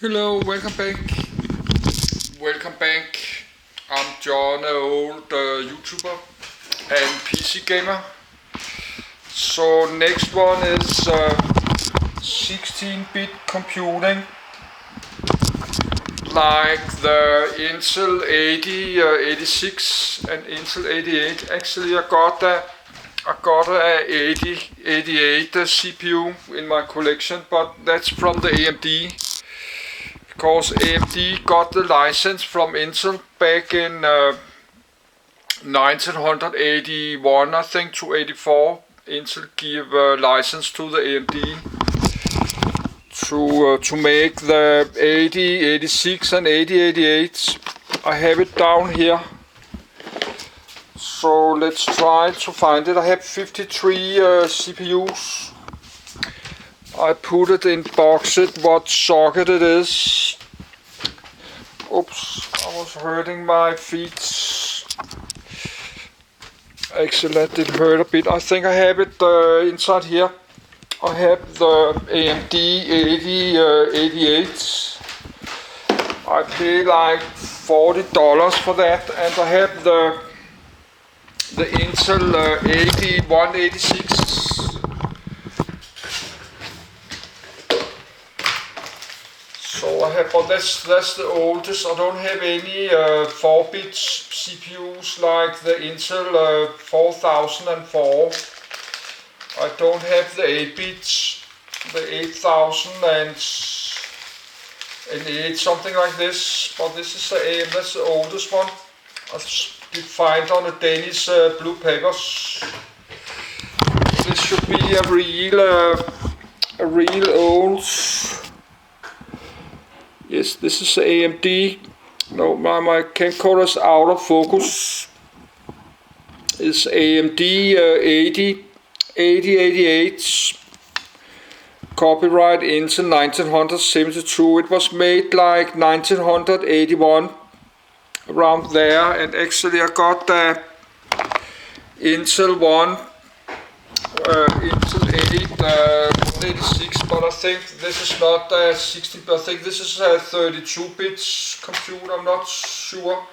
Hello, welcome back. Welcome back. I'm John, an old YouTuber and PC gamer. So next one is 16-bit computing, like the Intel 80, 86 and Intel 88. Actually, I got a 88 CPU in my collection, but that's from the AMD. Because AMD got the license from Intel back in 1981, I think, to 84. Intel gave a license to the AMD to make the 80, 86 and 80, 88. I have it down here. So let's try to find it. I have 53 CPUs. I put it in boxed what socket it is. Oops, I was hurting my feet. Actually, that did hurt a bit. I think I have it inside here. I have the AMD 80, 88. I pay like $40 for that, and I have the Intel 80 186. So I have, but that's the oldest. I don't have any 4-bit CPUs like the Intel 4004. I don't have the 8-bits, the 8008, something like this. But this is that's the oldest one. I did find on the Danish Blue Papers. This should be a real old. Yes, this is AMD. No, my camcorder is out of focus. It's AMD 80, 88. Copyright Intel 1972. It was made like 1981, around there. And actually I got the Intel 186, but I think this is not a 16. I think this is a 32-bit computer. I'm not sure.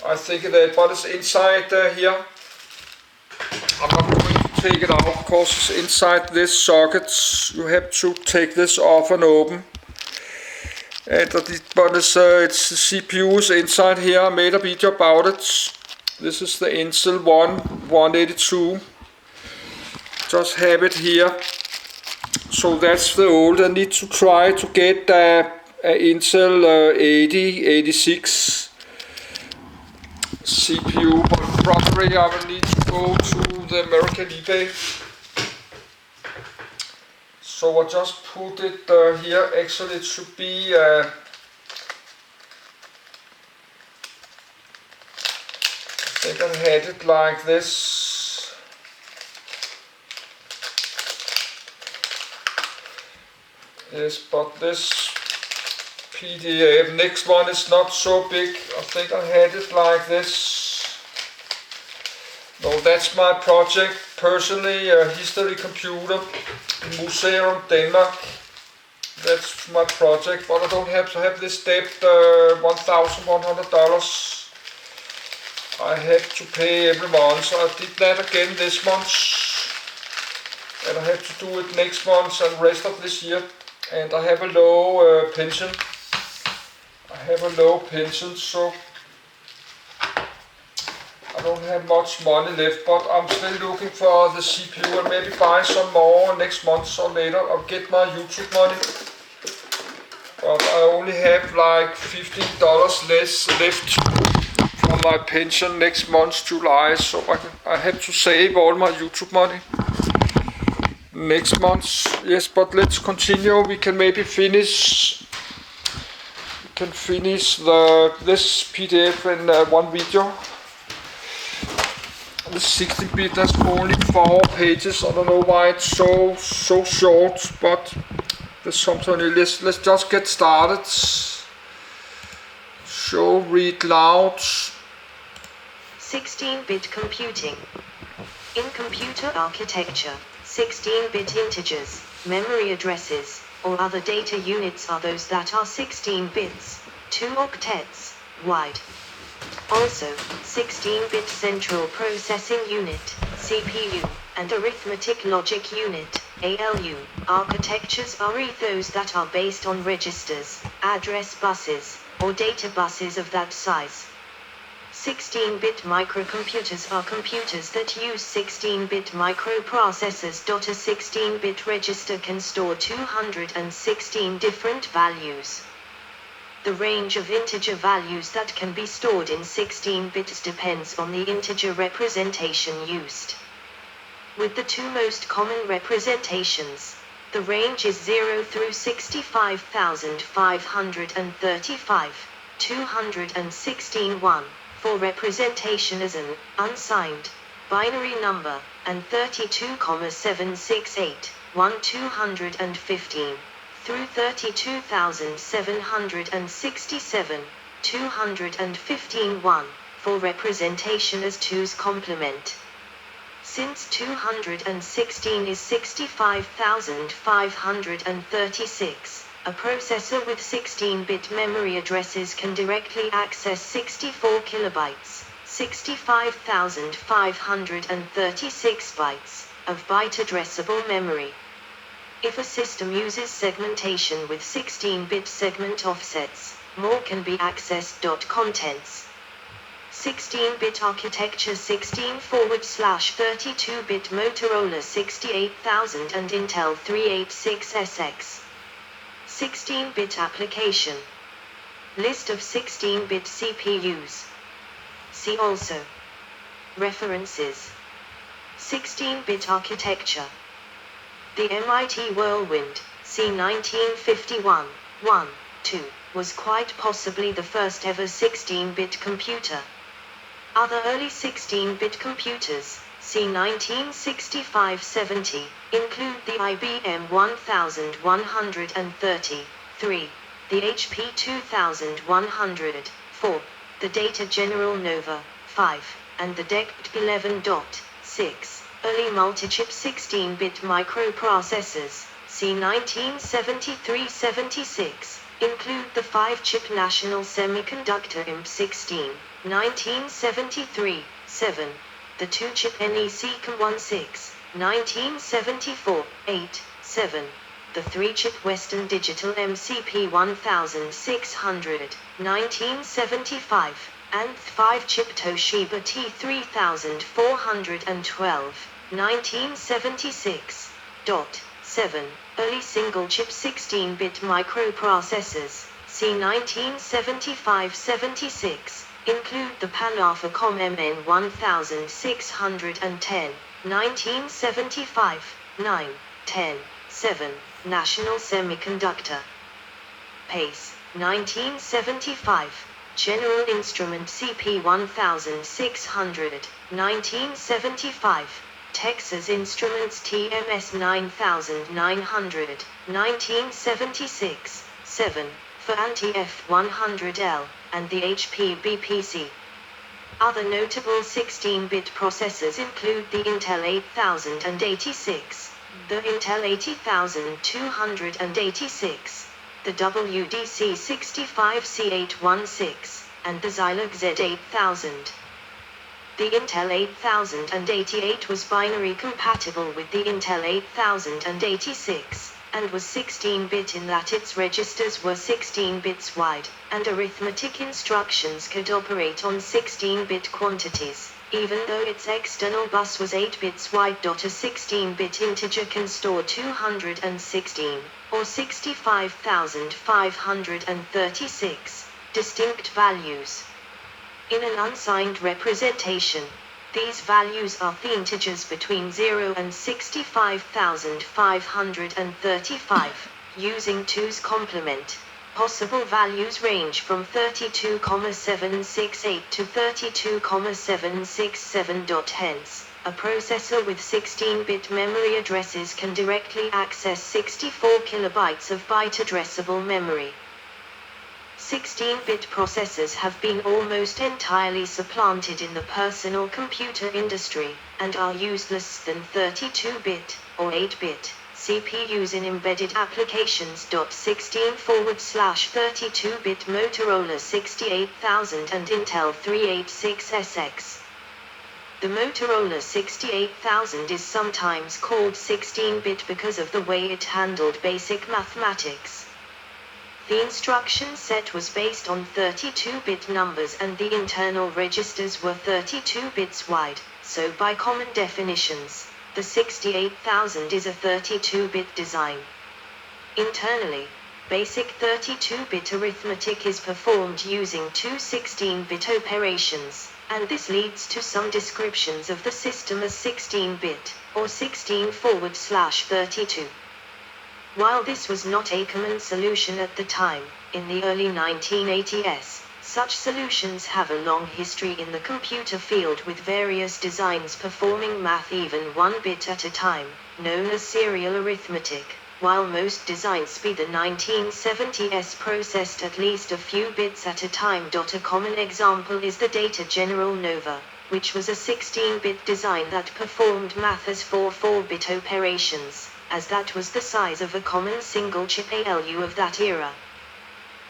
I think it is, but it's inside here. I'm not going to take it out because it's inside this socket. You have to take this off and open. And but it's the CPU is inside here. I made a video about it. This is the Intel 182. Just have it here. So that's the old. I need to try to get a Intel 80, 86 CPU, but probably I will need to go to the American eBay. So I just put it here. Actually, it should be I think I had it like this. Yes, but this PDF next one is not so big. I think I had it like this. No, that's my project. Personally, a history computer, Museum Denmark. That's my project, but I don't have to have this debt, $1,100. I have to pay every month, so I did that again this month. And I have to do it next month and rest of this year. And I have a low pension. So I don't have much money left, but I'm still looking for the CPU and maybe buy some more next month or later. I'll get my YouTube money. But I only have like $15 left for my pension next month, July, so I have to save all my YouTube money next month. Yes, but let's continue. We can maybe finish this PDF in one video. The 16-bit has only 4 pages. I don't know why it's so short, but there's something. Let's just get started. Show, read loud. 16-bit computing. In computer architecture, 16-bit integers, memory addresses, or other data units are those that are 16 bits, 2 octets, wide. Also, 16-bit Central Processing Unit, CPU, and Arithmetic Logic Unit, ALU, architectures are those that are based on registers, address buses, or data buses of that size. 16-bit microcomputers are computers that use 16-bit microprocessors. A 16-bit register can store 216 different values. The range of integer values that can be stored in 16 bits depends on the integer representation used. With the two most common representations, the range is 0 through 65,535, 216 1, for representation as an unsigned binary number, and 32,768, 215. Through 32,767, 215 1, for representation as 2's complement. Since 216 is 65,536, a processor with 16-bit memory addresses can directly access 64 kilobytes, 65,536 bytes, of byte addressable memory. If a system uses segmentation with 16-bit segment offsets, more can be accessed. Contents: 16-bit architecture 16/32-bit Motorola 68000 and Intel 386SX. 16-bit application. List of 16-bit CPUs. See also. References. 16-bit architecture. The MIT Whirlwind, c. 1951, 1, 2, was quite possibly the first ever 16-bit computer. Other early 16-bit computers, c. 1965-70, include the IBM 1133, the HP 2100, 4, the Data General Nova, 5, and the DEC 11.6. Early multi-chip 16-bit microprocessors, c. 1973-76, include the 5-chip National Semiconductor IMP16, 1973-7, the 2-chip NEC COM16, 1974-8, 7, the 3-chip Western Digital MCP 1600, 1975, and the 5-chip Toshiba T3412, 1976. 7. Early single-chip 16-bit microprocessors, c. 1975-76, include the Pan-Alpha-Com MN 1610, 1975, 9, 10, 7, National Semiconductor. Pace, 1975. General Instrument CP 1600, 1975. Texas Instruments TMS 9900, 1976, 7, for Anti-F100L, and the HP BPC. Other notable 16-bit processors include the Intel 8086, the Intel 80286, the WDC 65C816, and the Zilog Z8000. The Intel 8088 was binary compatible with the Intel 8086, and was 16-bit in that its registers were 16 bits wide, and arithmetic instructions could operate on 16-bit quantities, even though its external bus was 8 bits wide. A 16-bit integer can store 216, or 65,536, distinct values. In an unsigned representation, these values are the integers between 0 and 65,535, using 2's complement. Possible values range from 32,768 to 32,767. Hence, a processor with 16-bit memory addresses can directly access 64 kilobytes of byte addressable memory. 16-bit processors have been almost entirely supplanted in the personal computer industry, and are used less than 32-bit, or 8-bit, CPUs in embedded applications. 16/32-bit Motorola 68000 and Intel 386SX. The Motorola 68000 is sometimes called 16-bit because of the way it handled basic mathematics. The instruction set was based on 32-bit numbers and the internal registers were 32 bits wide, so by common definitions, the 68000 is a 32-bit design. Internally, basic 32-bit arithmetic is performed using two 16-bit operations, and this leads to some descriptions of the system as 16-bit, or 16/32. While this was not a common solution at the time, in the early 1980s, such solutions have a long history in the computer field with various designs performing math even 1 bit at a time, known as serial arithmetic, while most designs by the 1970s processed at least a few bits at a time. A common example is the Data General Nova, which was a 16-bit design that performed math as 4-bit operations, as that was the size of a common single-chip ALU of that era.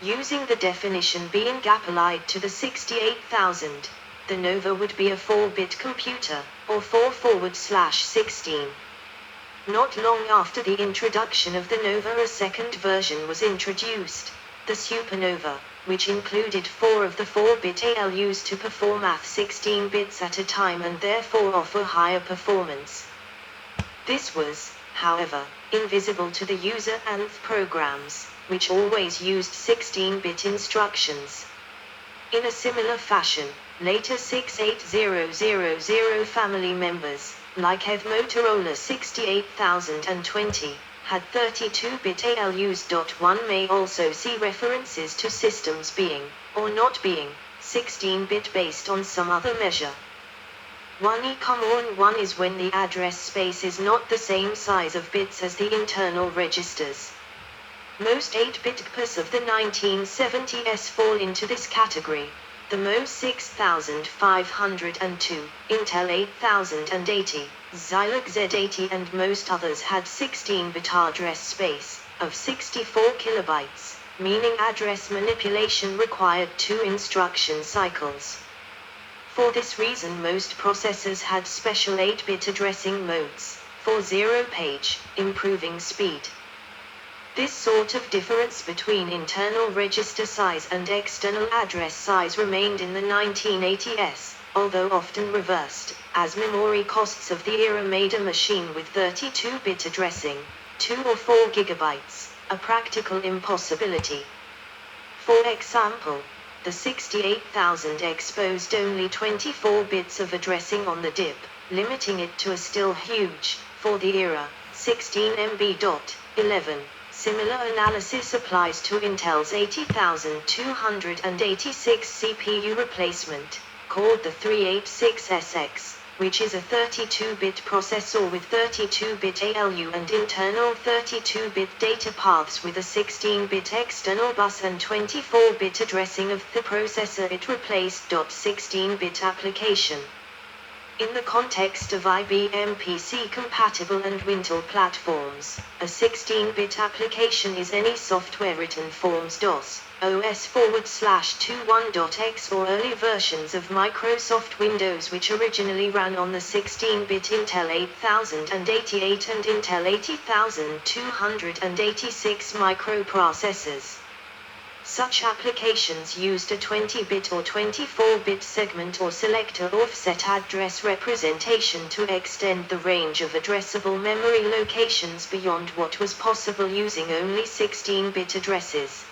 Using the definition being gap-allied to the 68000, the Nova would be a 4-bit computer, or 4/16. Not long after the introduction of the Nova, a second version was introduced, the Supernova, which included 4 of the 4-bit ALUs to perform math 16 bits at a time and therefore offer higher performance. This was, however, invisible to the user and programs, which always used 16-bit instructions. In a similar fashion, later 68000 family members, like the Motorola 68020, had 32-bit ALUs. One may also see references to systems being, or not being, 16-bit based on some other measure. 1 is when the address space is not the same size of bits as the internal registers. Most 8-bit CPUs of the 1970s fall into this category. The MO 6502, Intel 8080, Zilog Z80 and most others had 16-bit address space, of 64 kilobytes, meaning address manipulation required 2 instruction cycles. For this reason most processors had special 8-bit addressing modes, for zero-page, improving speed. This sort of difference between internal register size and external address size remained in the 1980s, although often reversed, as memory costs of the era made a machine with 32-bit addressing, 2 or 4 gigabytes, a practical impossibility. For example, the 68000 exposed only 24 bits of addressing on the DIP, limiting it to a still huge, for the era, 16 MB. 11. Similar analysis applies to Intel's 80286 CPU replacement, called the 386SX, which is a 32-bit processor with 32-bit ALU and internal 32-bit data paths with a 16-bit external bus and 24-bit addressing of the processor it replaced. 16-bit application. In the context of IBM PC-compatible and Wintel platforms, a 16-bit application is any software written forms DOS, OS/21.x or early versions of Microsoft Windows which originally ran on the 16-bit Intel 8088 and Intel 80286 microprocessors. Such applications used a 20-bit or 24-bit segment or selector offset address representation to extend the range of addressable memory locations beyond what was possible using only 16-bit addresses.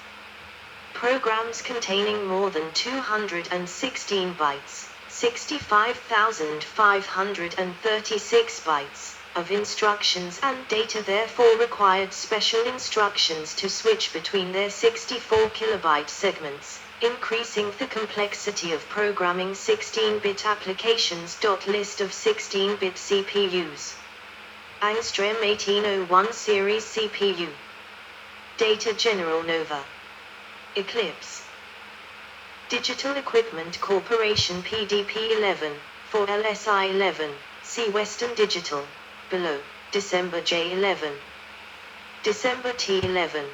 Programs containing more than 216 bytes, 65,536 bytes, of instructions and data therefore required special instructions to switch between their 64 kilobyte segments, increasing the complexity of programming 16-bit applications. List of 16-bit CPUs. Angstrom 1801 series CPU. Data General Nova. Eclipse. Digital Equipment Corporation PDP-11, for LSI-11, see Western Digital, below, December J11, December T11.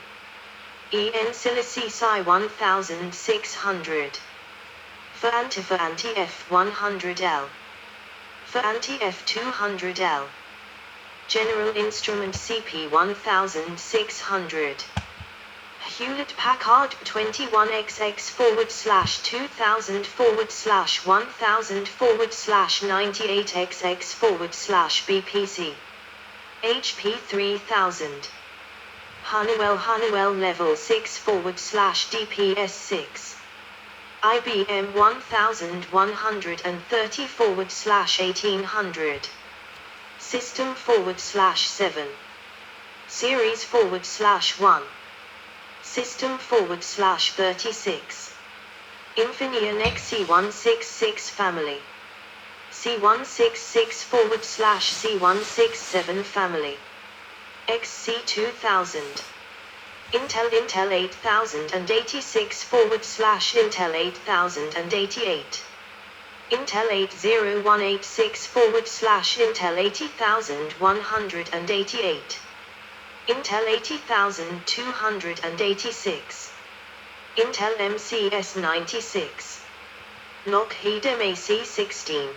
EN Silici Psi 1600. For anti-F 100L. For anti-F 200L. General Instrument CP 1600. Hewlett Packard 21XX/2000/1000/98XX/BPC. HP 3000. Honeywell Level 6/DPS6. IBM 1130/1800. System/7. Series /1. System/36. Infineon XC166 family. C166/C167 family. XC2000. Intel 8086/Intel 8088. Intel 80186/Intel 80188. Intel 80286. Intel MCS 96. Lockheed MAC 16.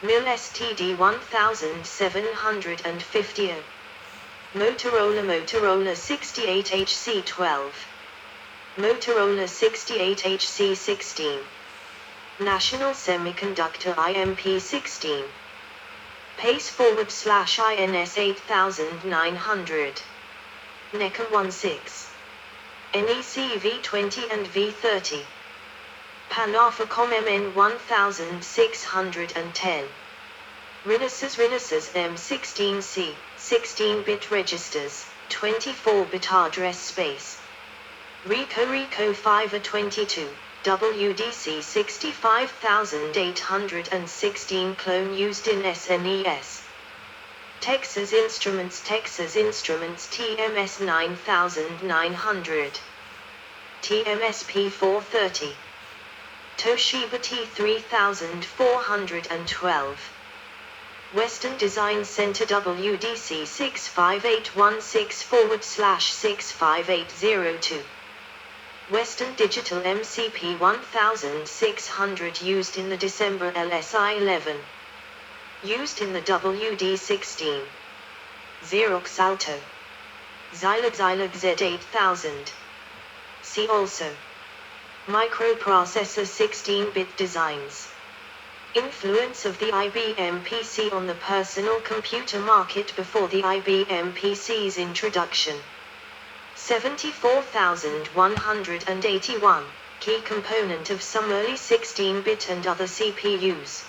MIL STD 1750. Motorola 68HC12. Motorola 68HC16. National Semiconductor IMP16. PACE/INS 8900. NECA 16. NEC V20 and V30. Panafacom MN 1610. Renesas M16C, 16-bit registers, 24-bit address space. Rico 5A22, WDC 65816 clone used in SNES. Texas Instruments TMS 9900. TMS P430. Toshiba T3412. Western Design Center WDC 65816/65802. Western Digital MCP 1600 used in the December LSI 11. Used in the WD16. Xerox Alto. Zilog Z8000. See also. Microprocessor 16-bit designs. Influence of the IBM PC on the personal computer market before the IBM PC's introduction. 74181, key component of some early 16-bit and other CPUs.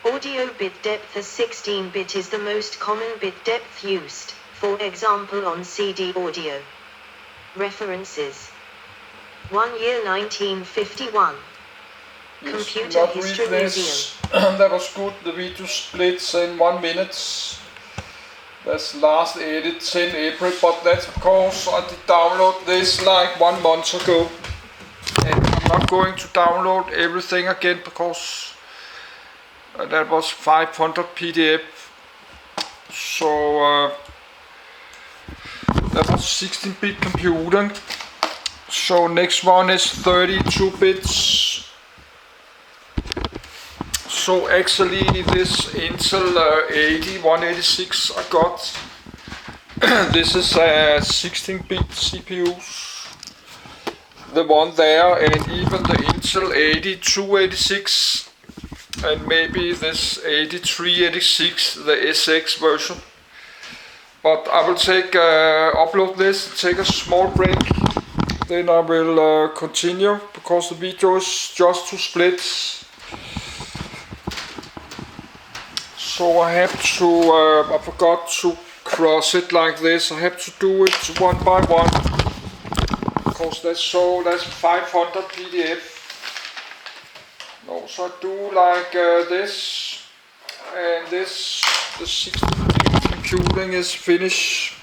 Audio bit depth as 16-bit is the most common bit depth used, for example on CD audio. References. 1 year 1951. Computer History Museum. That was good. The video splits in 1 minute. That's last edit 10 April, but that's because I did download this like 1 month ago. And I'm not going to download everything again because that was 500 PDF. So that was 16-bit computer. So next one is 32 bits. So actually this Intel 186 I got. This is a 16-bit CPU. The one there, and even the Intel 8286 and maybe this 8386, the SX version. But I will take upload this, take a small break, then I will continue because the video is just 2 splits. So I have to, I forgot to cross it like this. I have to do it one by one because that's 500 PDF. No, so I do like this, and this, the 16-bit computing is finished.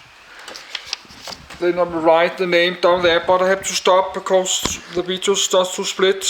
Then I will write the name down there, but I have to stop because the video starts to split.